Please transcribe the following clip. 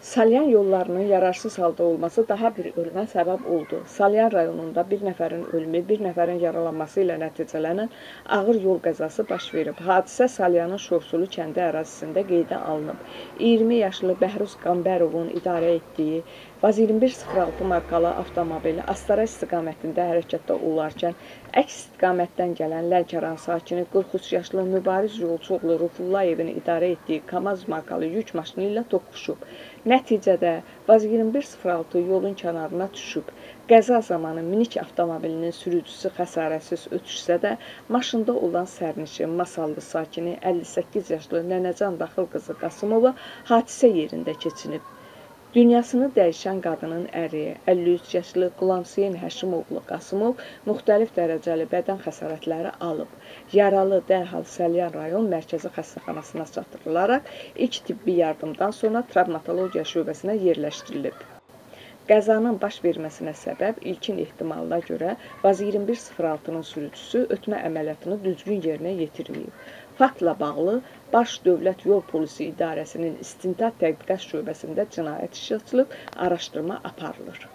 Salyan yollarının yararsız halda olması daha bir ölümə səbəb oldu. Salyan rayonunda bir nəfərin ölümü, bir nəfərin yaralanması ilə nəticələnən ağır yol qəzası baş verib. Hadisə Salyanın Şorsulu kəndi ərazisində qeydə alınıb. 20 yaşlı Bəhruz Qambərovun idarə etdiyi VAZ-2106 markalı avtomobili Astara istiqamətində hərəkətdə olarkən əks istiqamətdən gələn Lənkəran sakini 43 yaşlı Mübariz yolçu oğlu Rufullayevin idarə etdiyi KAMAZ markalı yük maşını ilə toqquşub. Nəticədə VAZ-2106 yolun kənarına düşüb. Qəza zamanı minik avtomobilinin sürücüsü xəsarətsiz ötüşsə də, maşında olan sərnişin Masallı sakini 58 yaşlı Nənəcan Daxıl qızı Qasımova hadisə yerində keçinib. Dünyasını dəyişən qadının əri 53 yaşlı Qulamsiyen Həşimoğlu Qasımov müxtəlif dərəcəli bədən xəsarətləri alıb. Yaralı dərhal Salyan rayon mərkəzi xəstəxanasına çatdırılaraq ilk tibbi yardımdan sonra travmatologiya şöbəsinə yerləşdirilib. Qəzanın baş verməsinə səbəb ilkin ehtimalına görə VAZ-2106-nın sürücüsü ötmə əməliyyatını düzgün yerinə yetirməyib. Faktla bağlı Baş Dövlət Yol Polisi İdarəsinin İstintaq Tədqiqat şöbəsində cinayət işi açılıb, araşdırma aparılır.